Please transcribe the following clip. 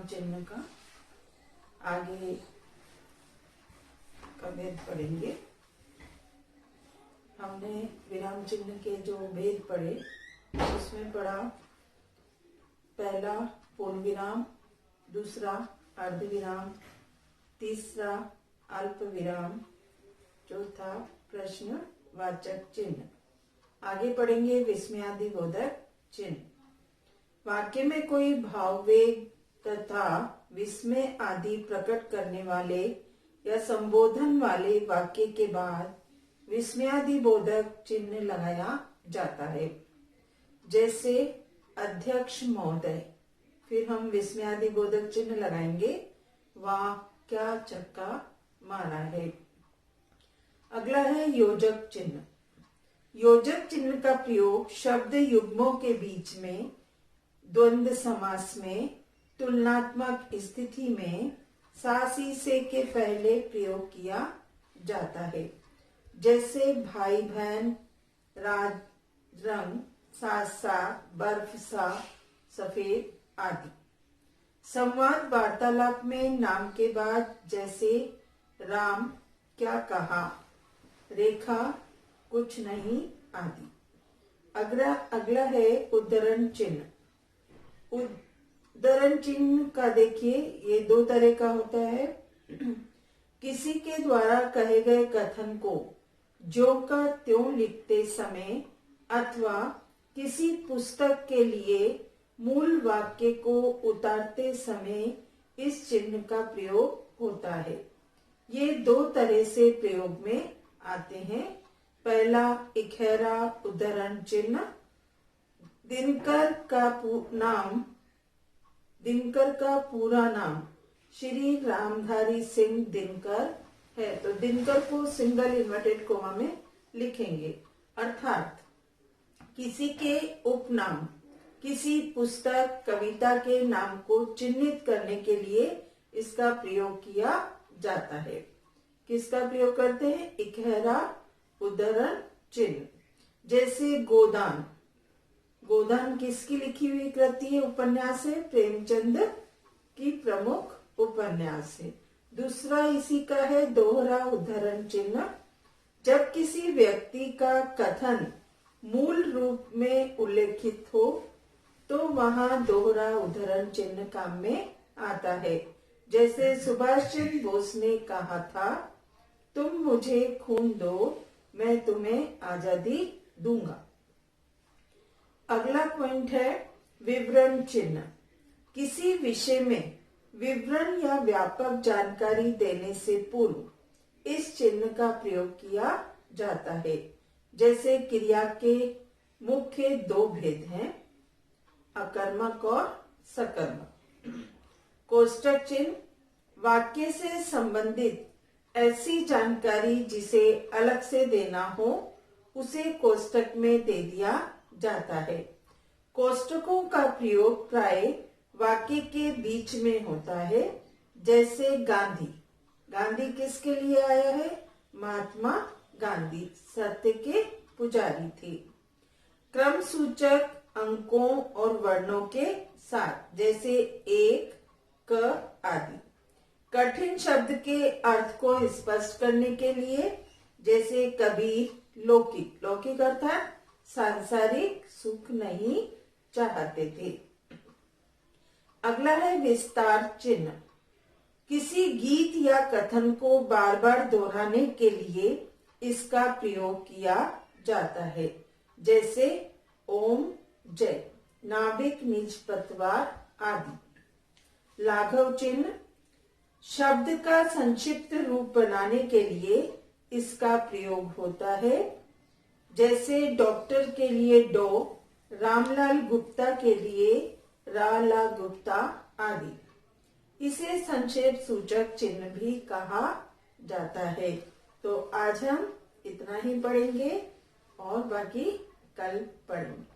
चिन्ह का आगे का भेद पढ़ेंगे। हमने विराम चिन्ह के जो भेद पढ़े उसमें पढ़ा पहला पूर्ण विराम, दूसरा अर्ध विराम, तीसरा अल्प विराम, चौथा प्रश्नवाचक चिन्ह। आगे पढ़ेंगे विस्मयादिबोधक चिन्ह। वाक्य में कोई भाववेग तथा विस्मय आदि प्रकट करने वाले या संबोधन वाले वाक्य के बाद विस्मयादिबोधक चिन्ह लगाया जाता है। जैसे अध्यक्ष महोदय, फिर हम विस्मयादिबोधक चिन्ह लगाएंगे, वाह क्या चक्का मारा है। अगला है योजक चिन्ह। योजक चिन्ह का प्रयोग शब्द युग्मों के बीच में, द्वंद्व समास में, तुलनात्मक स्थिति में सा सी से के पहले प्रयोग किया जाता है। जैसे भाई बहन, राज रंग, साथ सा, बर्फ सा, सफेद आदि। संवाद वार्तालाप में नाम के बाद जैसे राम क्या कहा, रेखा कुछ नहीं आदि। अगला है उद्धरण चिन्ह। उद्धरण चिन्ह का देखिए ये दो तरह का होता है। किसी के द्वारा कहे गए कथन को ज्यों का त्यों लिखते समय अथवा किसी पुस्तक के लिए मूल वाक्य को उतारते समय इस चिन्ह का प्रयोग होता है। ये दो तरह से प्रयोग में आते हैं। पहला इखेरा उद्धरण चिन्ह। दिनकर का पूरा नाम श्री रामधारी सिंह दिनकर है, तो दिनकर को सिंगल इन्वर्टेड कोमा में लिखेंगे। अर्थात किसी के उपनाम, किसी पुस्तक कविता के नाम को चिन्हित करने के लिए इसका प्रयोग किया जाता है। किसका प्रयोग करते हैं? इकहरा उद्धरण चिन्ह। जैसे गोदान। गोदान किसकी लिखी हुई कृति है, उपन्यास है? प्रेमचंद की प्रमुख उपन्यास है। दूसरा इसी का है दोहरा उद्धरण चिन्ह। जब किसी व्यक्ति का कथन मूल रूप में उल्लेखित हो तो वहां दोहरा उद्धरण चिन्ह काम में आता है। जैसे सुभाष चंद्र बोस ने कहा था, तुम मुझे खून दो, मैं तुम्हें आजादी दूंगा। अगला पॉइंट है विवरण चिन्ह। किसी विषय में विवरण या व्यापक जानकारी देने से पूर्व इस चिन्ह का प्रयोग किया जाता है। जैसे क्रिया के मुख्य दो भेद हैं, अकर्मक और सकर्मक। कोष्टक चिन्ह वाक्य से संबंधित ऐसी जानकारी जिसे अलग से देना हो उसे कोष्टक में दे दिया जाता है। कोष्टकों का प्रयोग प्राय वाक्य के बीच में होता है। जैसे गांधी। गांधी किसके लिए आया है? महात्मा गांधी सत्य के पुजारी थे। क्रम सूचक अंकों और वर्णों के साथ, जैसे एक, क आदि। कठिन शब्द के अर्थ को स्पष्ट करने के लिए, जैसे कबीर लौकिक। लौकिक अर्थात सांसारिक सुख नहीं चाहते थे। अगला है विस्तार चिन्ह। किसी गीत या कथन को बार बार दोहराने के लिए इसका प्रयोग किया जाता है। जैसे ओम जय, नाविक निज पतवार आदि। लाघव चिन्ह शब्द का संक्षिप्त रूप बनाने के लिए इसका प्रयोग होता है। जैसे डॉक्टर के लिए डॉ, रामलाल गुप्ता के लिए राला गुप्ता आदि। इसे संक्षेप सूचक चिन्ह भी कहा जाता है। तो आज हम इतना ही पढ़ेंगे और बाकी कल पढ़ेंगे।